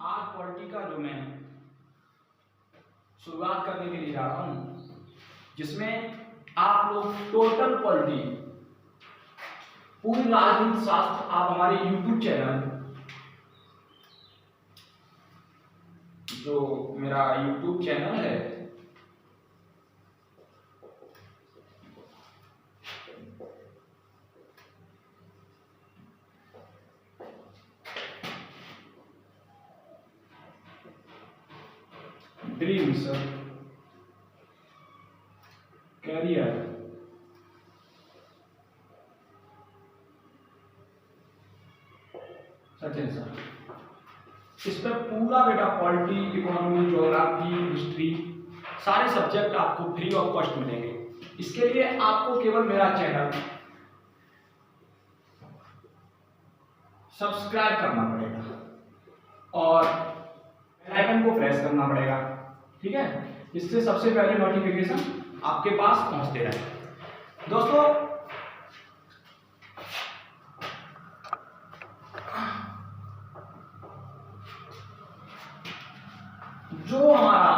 आज पॉलिटी का जो मैं शुरुआत करने के लिए जा रहा हूं, जिसमें आप लोग टोटल पॉलिटी पूरी राजनीति शास्त्र आप हमारे YouTube चैनल, जो मेरा YouTube चैनल है ड्रीम्स कैरियर सचिन सर, इस पर पूरा बेटा पॉलिटी, इकोनॉमी, ज्योग्राफी, हिस्ट्री सारे सब्जेक्ट आपको फ्री ऑफ कॉस्ट मिलेंगे। इसके लिए आपको केवल मेरा चैनल सब्सक्राइब करना पड़ेगा और आइकन को प्रेस करना पड़ेगा, ठीक है, इससे सबसे पहले नोटिफिकेशन आपके पास पहुंचते रहे। दोस्तों, जो हमारा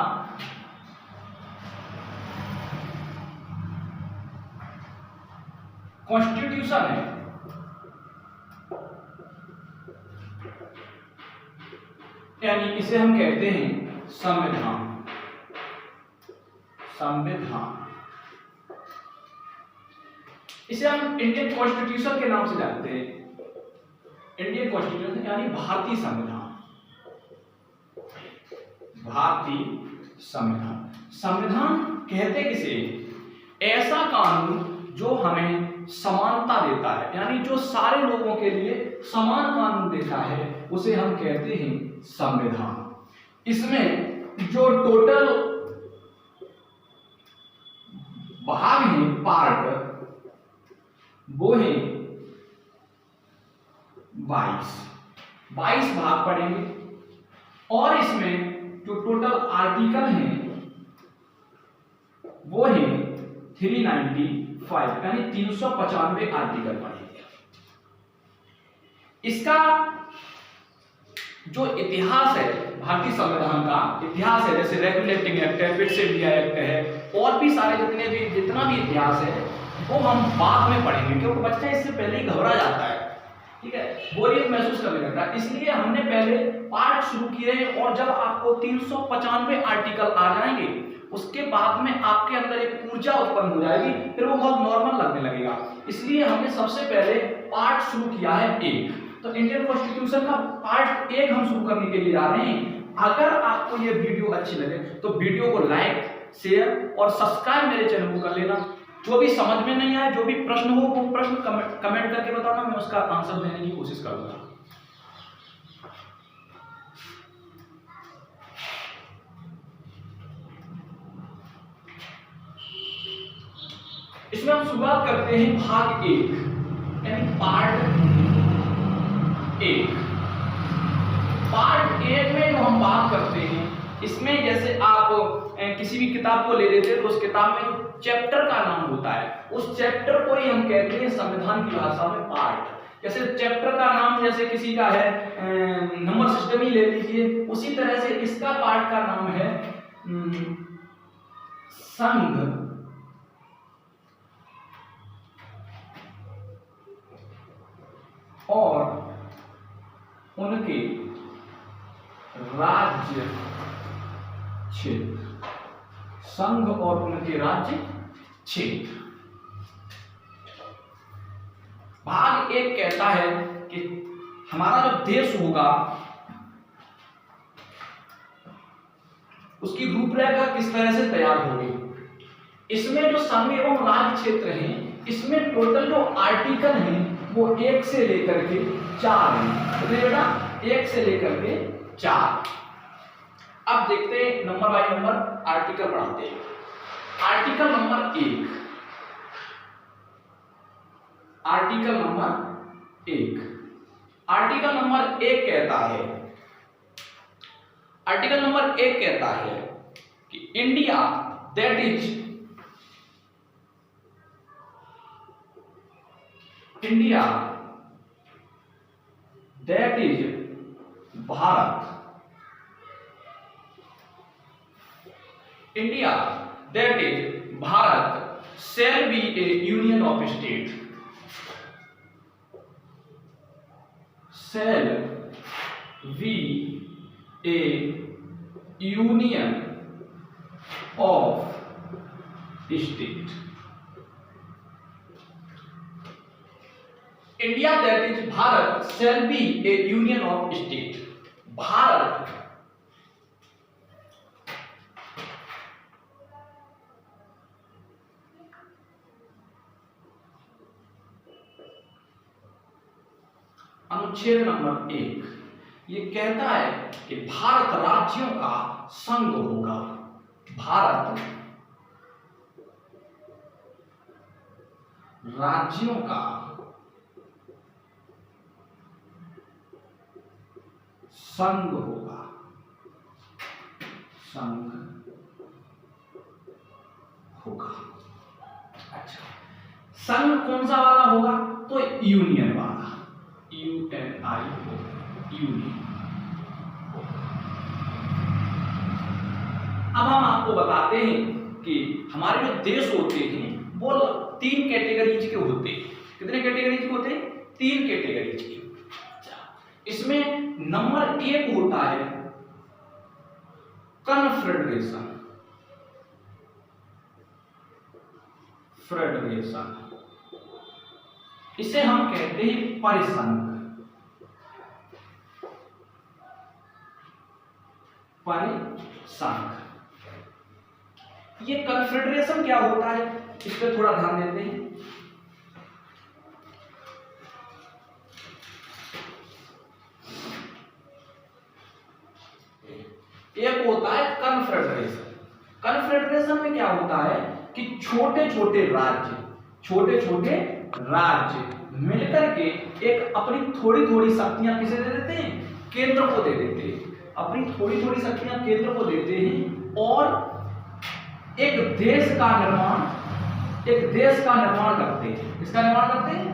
कॉन्स्टिट्यूशन है, यानी इसे हम कहते हैं संविधान। संविधान इसे हम इंडियन कॉन्स्टिट्यूशन के नाम से जानते हैं। इंडियन कॉन्स्टिट्यूशन यानी भारतीय संविधान। भारतीय संविधान, संविधान कहते किसे? ऐसा कानून जो हमें समानता देता है, यानी जो सारे लोगों के लिए समान कानून देता है, उसे हम कहते हैं संविधान। इसमें जो टोटल भाग हैं, पार्ट, वो है 22 भाग पड़ेंगे और इसमें जो टोटल आर्टिकल हैं वो है 395, यानी 395 आर्टिकल पड़ेंगे। इसका जो इतिहास है, भारतीय संविधान का इतिहास है, जैसे रेगुलेटिंग एक्ट है, फिर से इंडिया एक्ट है, और भी सारे जितना भी इतिहास है वो हम बाद में पढ़ेंगे, क्योंकि बच्चा इससे पहले ही घबरा जाता है, ठीक है, बोरियत महसूस करने लगता है। इसलिए हमने पहले पार्ट शुरू किए हैं और जब आपको 395 आर्टिकल आ जाएंगे उसके बाद में आपके अंदर एक ऊर्जा उत्पन्न हो जाएगी, फिर वो बहुत नॉर्मल लगने लगेगा। इसलिए हमने सबसे पहले पार्ट शुरू किया है 1। तो इंडियन कॉन्स्टिट्यूशन का पार्ट 1 हम शुरू करने के लिए जा रहे हैं। अगर आपको ये वीडियो अच्छी लगे तो वीडियो को लाइक, शेयर और सब्सक्राइब मेरे चैनल को कर लेना। जो भी समझ में नहीं आए, जो भी प्रश्न हो, वो प्रश्न कमेंट करके बताना, मैं उसका आंसर देने की कोशिश करूंगा। इसमें हम शुरुआत करते हैं भाग 1, यानी पार्ट 1। पार्ट 1 में जो हम बात करते हैं, इसमें जैसे आप किसी भी किताब को ले लेते हैं तो उस किताब में जो चैप्टर का नाम होता है, उस चैप्टर को ही हम कहते हैं संविधान की भाषा में पार्ट। जैसे चैप्टर का नाम जैसे किसी का है नंबर सिस्टम ही ले लीजिए, उसी तरह से इसका पार्ट का नाम है संघ और उनके राज्य क्षेत्र। संघ और उनके राज्य क्षेत्र। भाग 1 कहता है कि हमारा जो देश होगा उसकी रूपरेखा किस तरह से तैयार होगी। इसमें जो संघ एवं राज्य क्षेत्र हैं, इसमें टोटल जो आर्टिकल हैं वो 1 से लेकर के 4 हैं। तो बेटा 1 से लेकर के 4। अब देखते हैं नंबर बाय नंबर आर्टिकल पढ़ाते हैं। Article number 1, article number 1, article number 1 कहता है, आर्टिकल नंबर 1 कहता है कि India that is India, that is Bharat, India that is Bharat shall be a union of state, shall be a union of state. India that is Bharat shall be a union of state. Bharat अनुच्छेद number 1 ये कहता है कि भारत राज्यों का संघ होगा। भारत राज्यों का संघ होगा। संघ होगा। अच्छा, संघ कौन सा वाला होगा? तो यूनियन वाला, UNIO, यूनियन। अब हम आपको बताते हैं कि हमारे जो देश होते हैं वो 3 कैटेगरीज के होते हैं। कितने कैटेगरीज के होते हैं? 3 कैटेगरीज के। इसमें नंबर 1 होता है कन्फेडरेशन, फेडरेशन, इसे हम कहते हैं परिसंघ, परिसंघ। ये कन्फेडरेशन क्या होता है, इस पर थोड़ा ध्यान देते हैं। एक होता है कन्फेडरेशन। कन्फेडरेशन में क्या होता है कि छोटे छोटे राज्य मिलकर के एक अपनी थोड़ी थोड़ी शक्तियां किसे दे देते हैं? केंद्र को दे देते हैं। अपनी थोड़ी थोड़ी शक्तियां केंद्र को देते हैं और एक देश का निर्माण करते हैं। किसका निर्माण करते हैं?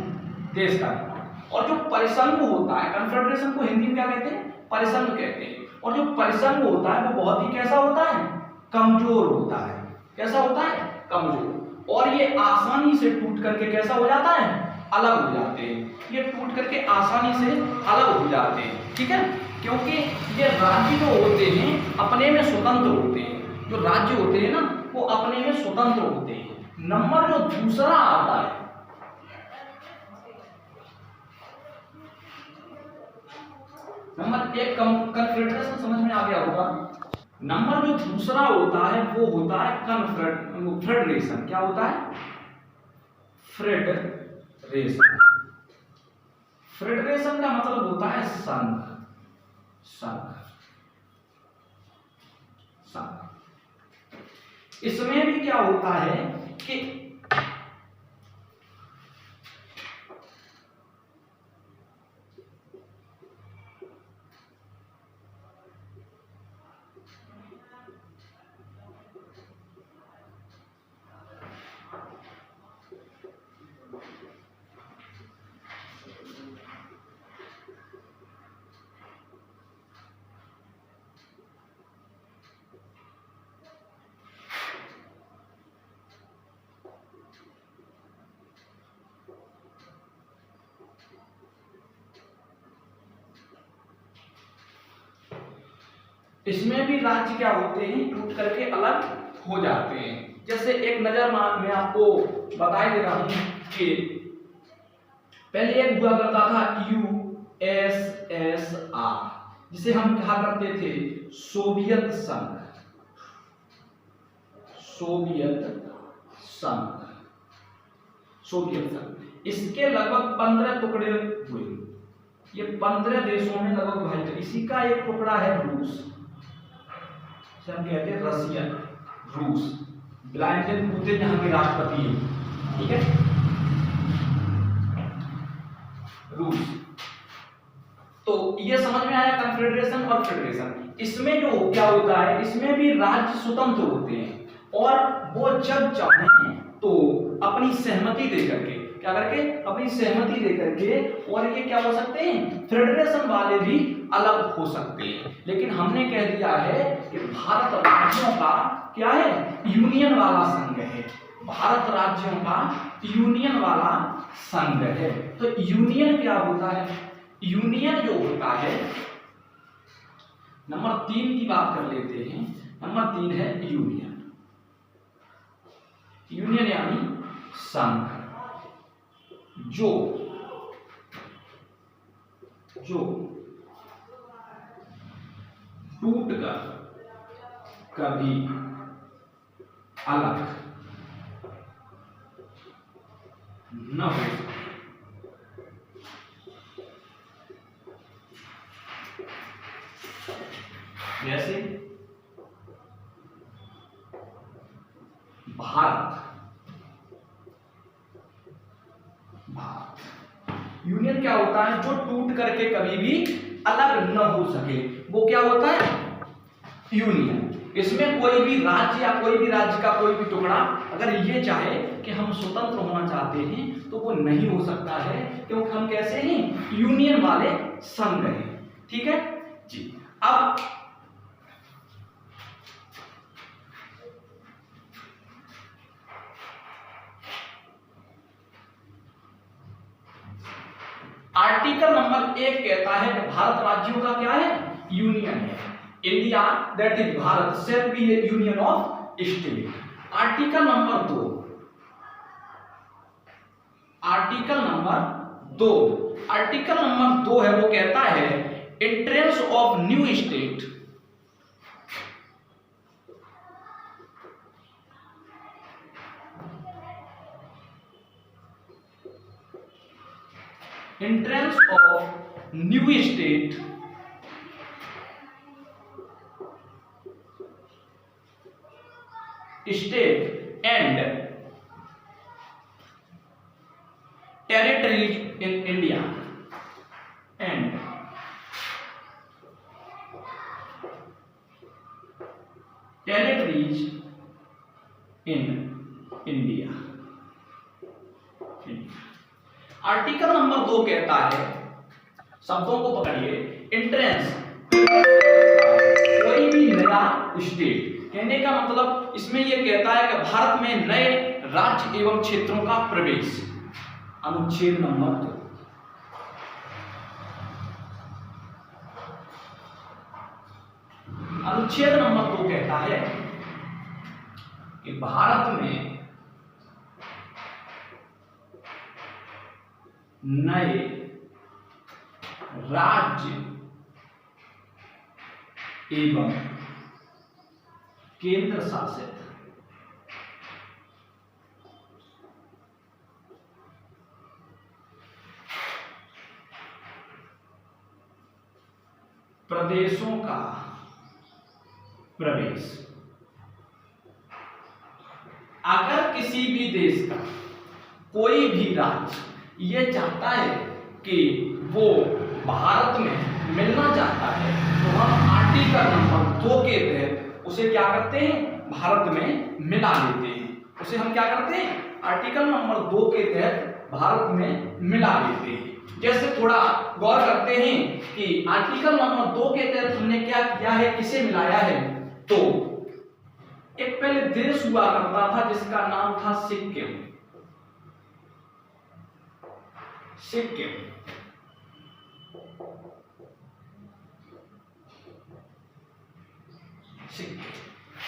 देश का निर्माण। और जो परिसंघ होता है, कन्फेडरेशन को हिंदी में क्या कहते हैं? परिसंघ कहते हैं। और जो परिसंघ होता है वो बहुत ही कैसा होता है? कमजोर होता है। कैसा होता है? कमजोर। और ये आसानी से टूट करके कैसा हो जाता है? अलग हो जाते हैं। ये टूट करके आसानी से अलग हो जाते हैं। ठीक है, क्योंकि ये राज्य जो होते हैं अपने में स्वतंत्र होते हैं। जो राज्य होते हैं ना वो अपने में स्वतंत्र होते हैं। नंबर जो दूसरा आता है, नंबर 1 कन्फेडरेशन समझ में आ गया होगा। नंबर जो दूसरा होता है वो होता है फेडरेशन। क्या होता है? फेडरेशन। फेडरेशन का मतलब होता है संघ, संघ, संघ। इसमें भी क्या होता है कि इसमें भी राज्य क्या होते हैं? टूट करके अलग हो जाते हैं। जैसे एक नजर में आपको बताई दे रहा हूं कि पहले एक हुआ करता था USSR, जिसे हम कहा करते थे सोवियत संघ, सोवियत संघ, सोवियत संघ। इसके लगभग 15 टुकड़े हुए। ये 15 देशों में लगभग विभाजित। इसी का एक टुकड़ा है रूस, हम कहते हैं रशियन, रूस। व्लादिमीर पुतिन यहाँ के राष्ट्रपति है। ठीक है, रूस। तो ये समझ में आया कन्फेडरेशन और फेडरेशन। इसमें जो क्या होता है, इसमें भी राज्य स्वतंत्र होते हैं और वो जब चाहें तो अपनी सहमति दे करके, क्या करके? अपनी सहमति दे करके, और ये क्या हो सकते हैं? फेडरेशन वाले भी अलग हो सकते हैं। लेकिन हमने कह दिया है कि भारत राज्यों का क्या है, यूनियन वाला संघ है, भारत राज्यों का यूनियन वाला संघ है। तो यूनियन क्या होता है, यूनियन जो होता है, नंबर 3 की बात कर लेते हैं। नंबर 3 है यूनियन। यूनियन यानी संघ, जो टूटकर कभी अलग न हो सके। जैसे भारत यूनियन क्या होता है, जो टूट करके कभी भी अलग न हो सके, वो क्या होता है, यूनियन। इसमें कोई भी राज्य या कोई भी राज्य का कोई भी टुकड़ा अगर ये चाहे कि हम स्वतंत्र होना चाहते हैं तो वो नहीं हो सकता है, क्योंकि हम कैसे हैं, यूनियन वाले संघ हैं। ठीक है जी। अब आर्टिकल नंबर 1 कहता है कि भारत राज्यों का क्या है, यूनियन है। India that is Bharat shall be A union of state. Article number 2, article number 2 है, वो कहता है entrance of new state, entrance of new state and territories in India and territories in India। Article number 2 कहता है, शब्दों को पकड़िए, entrance कोई भी नया स्टेट, कहने का मतलब इसमें यह कहता है कि भारत में नए राज्य एवं क्षेत्रों का प्रवेश। अनुच्छेद नंबर 2, अनुच्छेद नंबर 2 कहता है कि भारत में नए राज्य एवं केंद्र शासित प्रदेशों का प्रवेश। अगर किसी भी देश का कोई भी राज्य ये चाहता है कि वो भारत में मिलना चाहता है, तो हम आर्टिकल नंबर 2 के तहत उसे क्या करते हैं, भारत में मिला लेते हैं। उसे हम क्या करते हैं, आर्टिकल नंबर 2 के तहत भारत में मिला लेते हैं। जैसे थोड़ा गौर करते हैं कि आर्टिकल नंबर 2 के तहत हमने क्या किया है, किसे मिलाया है। तो एक पहले देश हुआ करता था जिसका नाम था सिक्किम।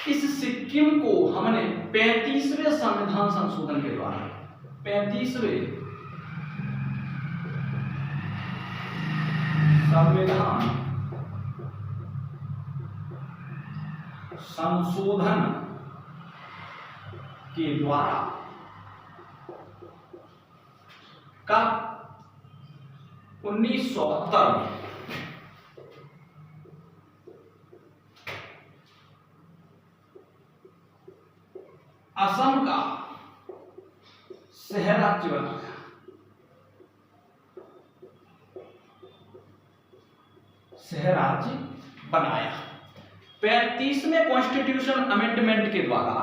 इस सिक्किम को हमने 35वें संविधान संशोधन के द्वारा, 35वें संविधान संशोधन के द्वारा का 1970 में असम का शहर राज्य बना। शहर राज्य बनाया 35वें कॉन्स्टिट्यूशन अमेंडमेंट के द्वारा।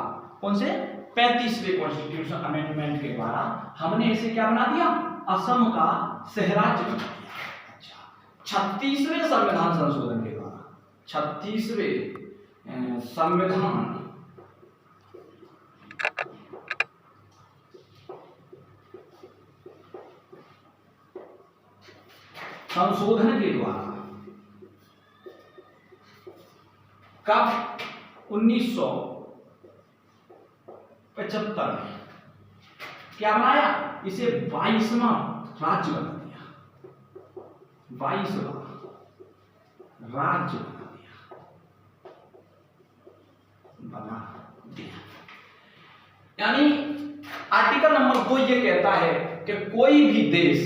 कौन से 35वें कॉन्स्टिट्यूशन अमेंडमेंट के द्वारा हमने इसे क्या बना दिया, असम का शहर राज्य बना दिया। अच्छा, 36वें संविधान संशोधन के द्वारा, 36वें संविधान संशोधन के द्वारा कब 1975 में क्या बनाया, इसे 22वां राज्य बना दिया, 22वां राज्य बना दिया। यानी आर्टिकल नंबर 2 ये कहता है कि कोई भी देश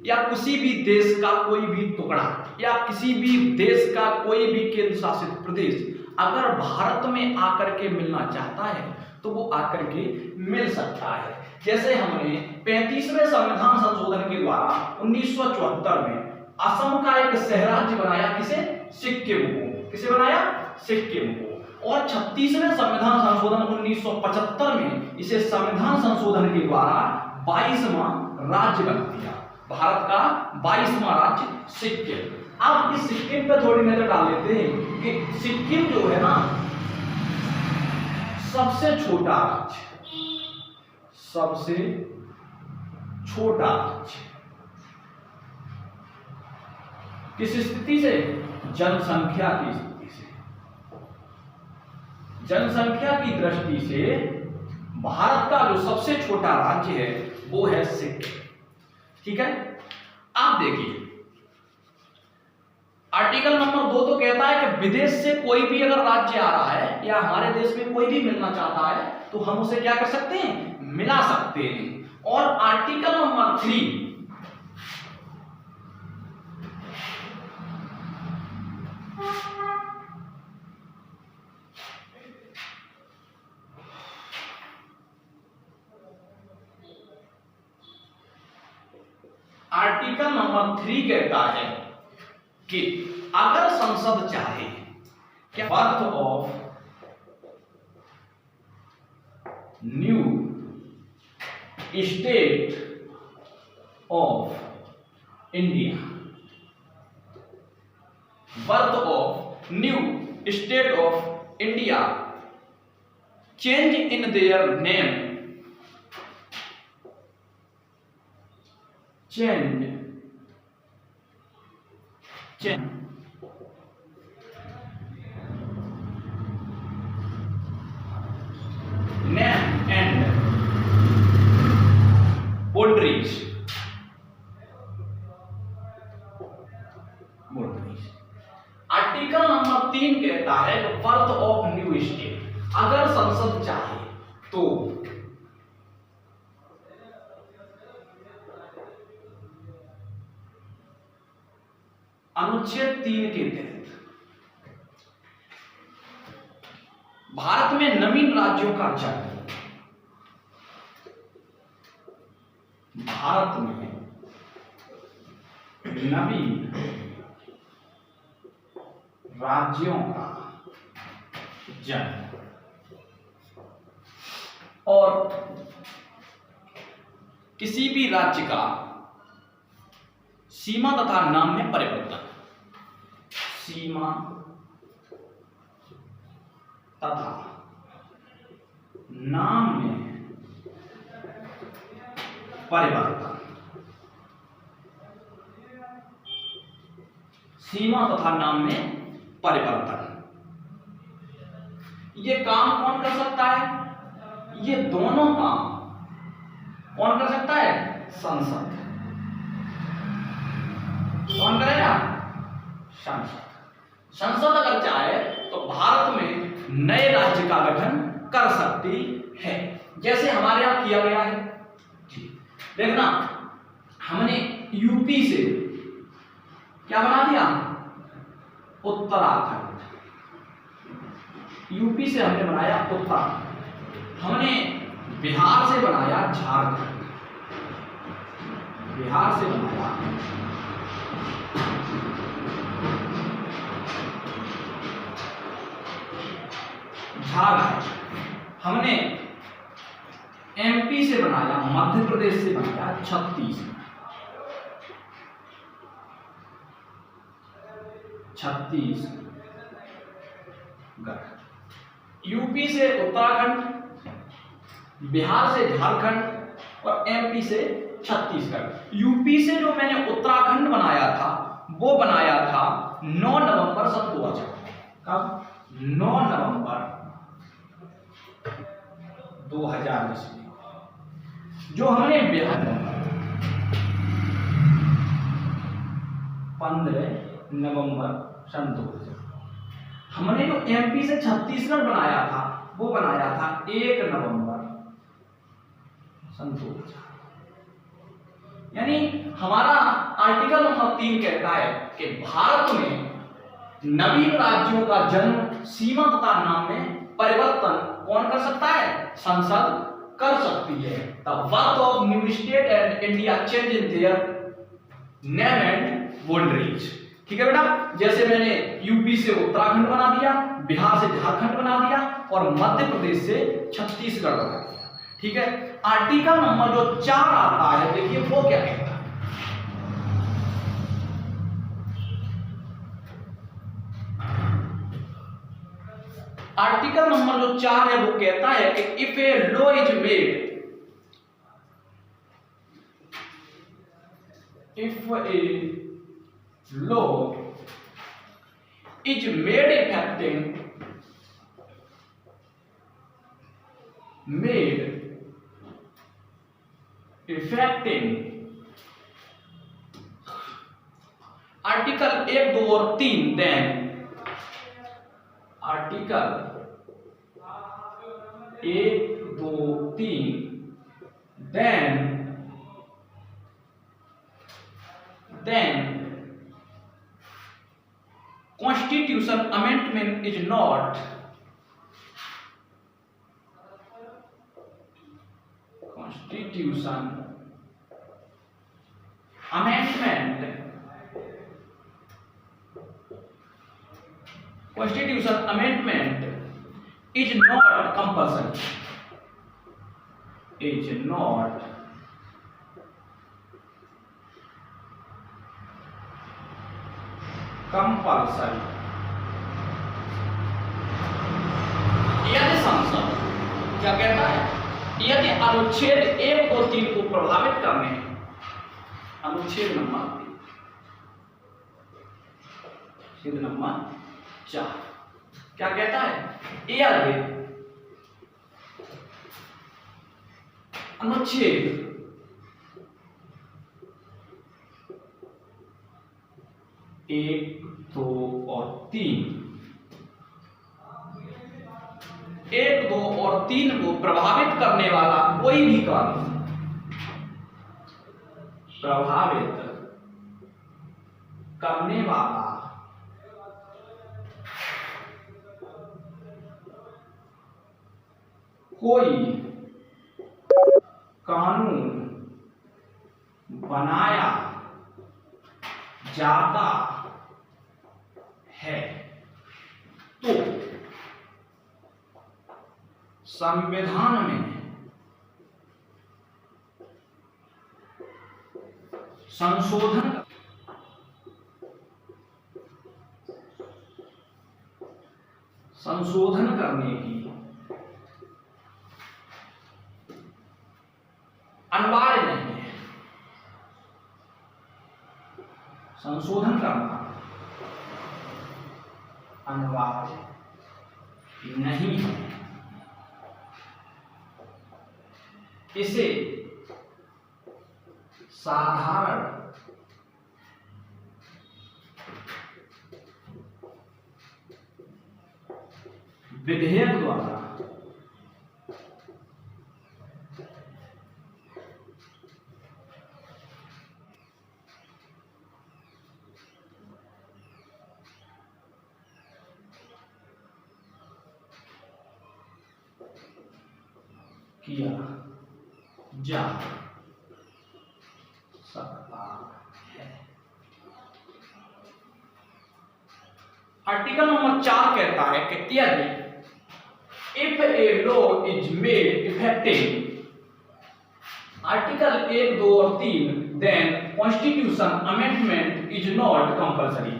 या किसी भी देश का कोई भी टुकड़ा या किसी भी देश का कोई भी केंद्र शासित प्रदेश अगर भारत में आकर के मिलना चाहता है तो वो आकर के मिल सकता है। जैसे हमने 35वें संविधान संशोधन के द्वारा 1974 में असम का एक सहराज्य बनाया, किसे, सिक्किम को। किसे बनाया, सिक्किम को। और 36वें संविधान संशोधन 1975 में इसे संविधान संशोधन के द्वारा 22वां राज्य बना दिया, भारत का 22वां राज्य सिक्किम। अब इस सिक्किम पे थोड़ी नजर डाल लेते हैं कि सिक्किम जो है ना सबसे छोटा राज्य, सबसे छोटा राज्य। किस स्थिति से, जनसंख्या की स्थिति से। जनसंख्या की दृष्टि से भारत का जो सबसे छोटा राज्य है वो है सिक्किम। ठीक है, आप देखिए आर्टिकल नंबर 2 तो कहता है कि विदेश से कोई भी अगर राज्य आ रहा है या हमारे देश में कोई भी मिलना चाहता है तो हम उसे क्या कर सकते हैं, मिला सकते हैं। और आर्टिकल नंबर 3 आर्टिकल नंबर 3 कहता है कि अगर संसद चाहे क्या birth of new state of India, birth of new state of India, change in their name, change name and boundaries, article number 3 कहता है बर्थ ऑफ न्यू स्टेट, अगर संसद चाहे तो अनुच्छेद 3 के तहत भारत में नवीन राज्यों का जन्म, भारत में नवीन राज्यों का जन्म और किसी भी राज्य का सीमा तथा नाम में परिवर्तन, सीमा तथा नाम में परिवर्तन, सीमा तथा नाम में परिवर्तन। ये काम कौन कर सकता है, ये दोनों काम कौन कर सकता है, संसद। कौन करेगा, संसद। संसद अगर चाहे तो भारत में नए राज्य का गठन कर सकती है, जैसे हमारे यहां किया गया है। देखना, हमने यूपी से क्या बना दिया, उत्तराखंड। यूपी से हमने बनाया उत्तराखंड, हमने बिहार से बनाया झारखंड, बिहार से बनाया झारखंड, हमने एमपी से बनाया, मध्य प्रदेश से बनाया छत्तीसगढ़, यूपी से उत्तराखंड, बिहार से झारखंड और एमपी से छत्तीसगढ़। यूपी से जो मैंने उत्तराखंड बनाया था वो बनाया था 9 नवंबर सन 2000। कब? 9 नवंबर 2000 ईस्वी। जो हमने 15 नवंबर सन 2000। हमने जो एमपी से छत्तीसगढ़ बनाया था वो बनाया था 1 नवंबर सन 2000। यानी हमारा आर्टिकल नंबर 3 कहता है कि भारत में नवीन राज्यों का जन्म, सीमा तथा नाम में परिवर्तन कौन कर सकता है? संसद कर सकती है। The birth of new state and India change in their name and boundaries. ठीक है बेटा, जैसे मैंने यूपी से उत्तराखंड बना दिया, बिहार से झारखंड बना दिया और मध्य प्रदेश से छत्तीसगढ़ बना दिया। ठीक है, आर्टिकल नंबर जो 4 आता है, देखिए वो क्या कहता है। आर्टिकल नंबर जो 4 है वो कहता है कि if a law is made, if a law is made effective, article 1, 2 और 3, then article 1, 2, 3, then constitution amendment is not is not compulsory, is not compulsory। यदि संसद क्या कहता है? यदि अनुच्छेद 1, 2, 3 को प्रभावित करने, अनुच्छेद नंबर 4 क्या कहता है? यदि अनुच्छेद 1, 2 और 3, 1, 2 और 3 को प्रभावित करने वाला कोई भी कानून, प्रभावित करने वाला कोई कानून बनाया जाता है तो संविधान में संशोधन करने की अनिवार्य नहीं है। संशोधन करना अनिवार्य नहीं है। इसे साधारण विधेयक द्वारा किया जा सकता है। आर्टिकल नंबर 4 कहता है कि यदि if a law is made effective, article 1, 2 और 3, then constitution amendment is not compulsory.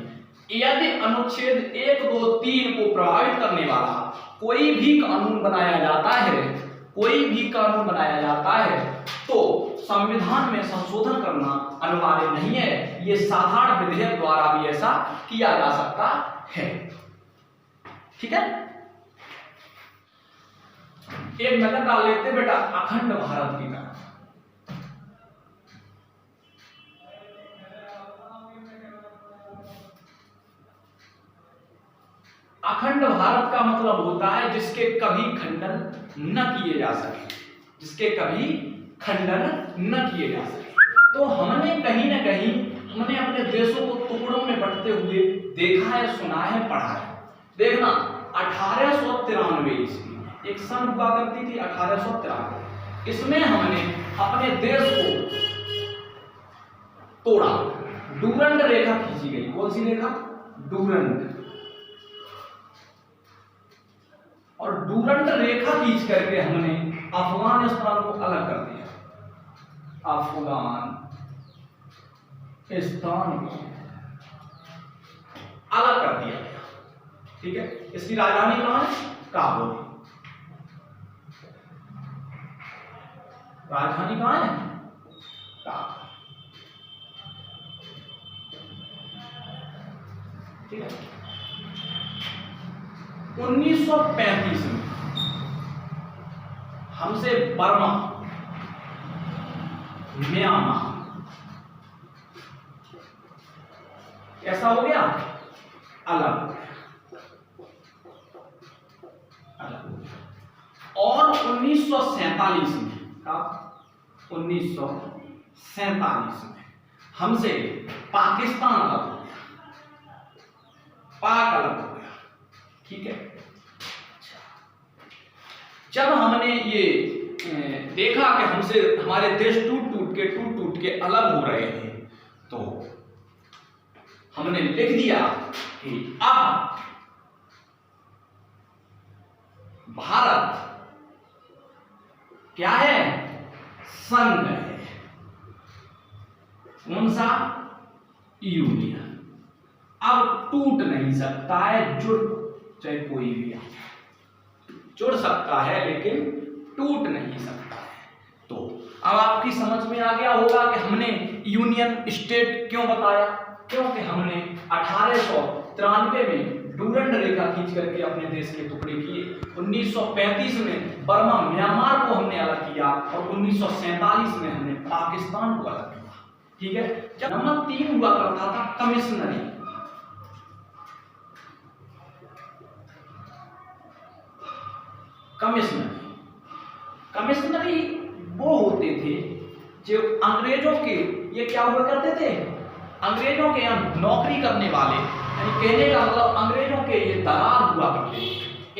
यदि अनुच्छेद 1, 2, 3 को प्रभावित करने वाला कोई भी कानून बनाया जाता है, कोई भी कानून बनाया जाता है तो संविधान में संशोधन करना अनिवार्य नहीं है, ये साधारण विधेयक द्वारा भी ऐसा किया जा सकता है। ठीक है, एक नजर डाल लेते बेटा अखंड भारत की तरफ। अखंड भारत का मतलब होता है जिसके कभी खंडन न किए जा सके, जिसके कभी खंडन न किए जा सके। तो हमने कहीं ना कहीं हमने अपने देशों को टुकड़ों में बंटते हुए देखा है, सुना है, पढ़ा है। देखना 1893 ईस्वी एक सन हुआ करती थी 1893, इसमें हमने अपने देश को तोड़ा, डूरंड रेखा खींची गई। कौन सी रेखा? डूरंड। और डूरंड रेखा खींच करके हमने अफगानिस्तान को अलग कर दिया, अफगानिस्तान को अलग कर दिया। ठीक है, इसकी राजधानी कहां है? काबुल। राजधानी कहां है? काबुल। ठीक है, 1935 में हमसे बर्मा, म्यांमार कैसा हो गया? अलग। और 1947 में, कब? 1947 में हमसे पाकिस्तान अलग हो गया, पाक अलग हो गया। ठीक है, जब हमने ये देखा कि हमसे हमारे देश टूट टूट के अलग हो रहे हैं, तो हमने लिख दिया कि अब भारत क्या है? संघ है। कौन सा? यूनियन। अब टूट नहीं सकता है, जुड़ चाहे कोई भी आ जाए, जुड़ सकता है लेकिन टूट नहीं सकता है। तो अब आपकी समझ में आ गया होगा कि हमने यूनियन स्टेट क्यों बताया, क्योंकि हमने 1893 में डूरंड रेखा खींच करके अपने देश के टुकड़े किए। 1935 में बर्मा म्यांमार को हमने अलग किया और 1947 में हमने पाकिस्तान को अलग किया। ठीक है, जब नंबर 3 हुआ करता था कमिश्नरी। कमिश्नरी वो होते थे जो अंग्रेजों के, ये क्या हुआ करते थे? अंग्रेजों के यहाँ नौकरी करने वाले, यानी कहने का मतलब अंग्रेजों के ये दलाल हुआ करते थे।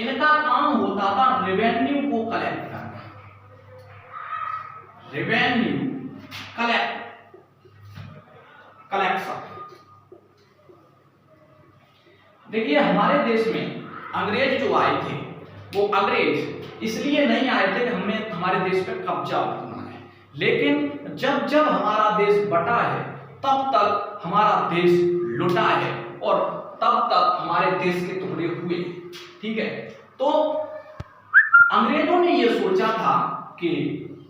इनका काम होता था रेवेन्यू को कलेक्ट करना, रेवेन्यू कलेक्शन। देखिए हमारे देश में अंग्रेज जो आए थे, वो अंग्रेज इसलिए नहीं आए थे कि हमें हमारे देश पे कब्जा करना है, लेकिन जब जब हमारा देश बटा है तब तक हमारा देश लुटा है और तब तक हमारे देश के टुकड़े हुए। ठीक है, तो अंग्रेजों ने ये सोचा था कि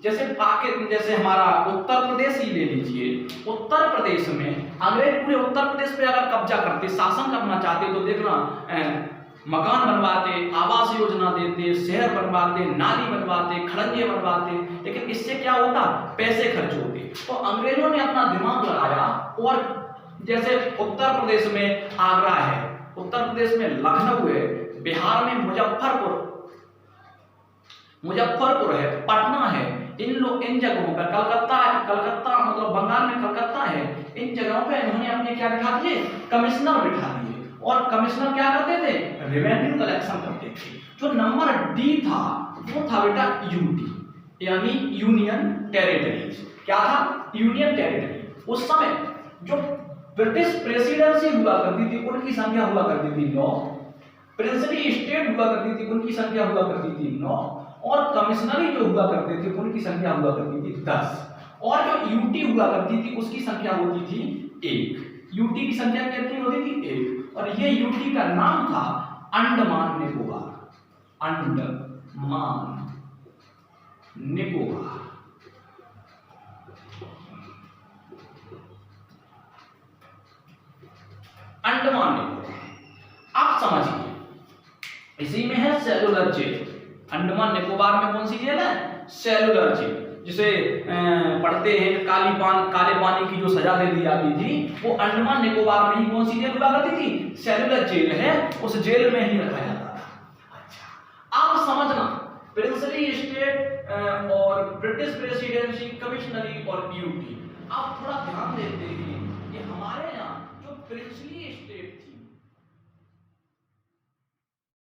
जैसे हमारा उत्तर प्रदेश ही ले लीजिए, उत्तर प्रदेश में अंग्रेज पूरे उत्तर प्रदेश पे अगर कब्जा करते, शासन करना चाहते, तो देखना मकान बनवाते, आवास योजना देते, शहर बनवाते, नाली बनवाते, खड़ंजे बनवाते, लेकिन इससे क्या होता? पैसे खर्च होते। तो अंग्रेजों ने अपना दिमाग लगाया और जैसे उत्तर प्रदेश में आगरा है, उत्तर प्रदेश में लखनऊ है, बिहार में मुजफ्फरपुर है, पटना है, इन जगहों पर कलकत्ता मतलब बंगाल में कलकत्ता है, इन जगहों पे इन्होंने अपने क्या बिठा दिए? कमिश्नर बिठा दिए। और कमिश्नर क्या करते थे? रेवेन्यू कलेक्शन करते थे। जो नंबर डी था वो था बेटा यूटी, यानी यूनियन टेरिटरीज। क्या था? Union territory. उस समय जो ब्रिटिश प्रेसिडेंसी हुआ करती थी उनकी संख्या हुआ करती थी 9, प्रिंसली स्टेट हुआ करती थी उनकी संख्या हुआ करती थी 9, और कमिश्नरी जो हुआ करते थे उनकी संख्या हुआ करती थी 10, और जो यूटी हुआ करती थी उसकी संख्या होती थी 1। यूटी की संख्या कितनी होती थी? 1। और ये यूटी का नाम था अंडमान निकोबार, अंडमान निकोबार। अंडमान निकोबार। अब समझिए, इसी में है सेलुलर जेल। अंडमान निकोबार में कौन सी जेल है? Cellular jail. जिसे पढ़ते हैं काले पानी की जो सजा दे दी जाती थी, वो अंडमान निकोबार में ही कौन सी जेल हुआ करती थी? सेलुलर जेल है, उस जेल में ही रखा जाता था। अच्छा, अब समझना, प्रिंसली स्टेट और ब्रिटिश प्रेसिडेंसी, कमिश्नरी और ड्यूटी। आप थोड़ा ध्यान देते हैं कि हमारे यहाँ जो प्रिंसली स्टेट थी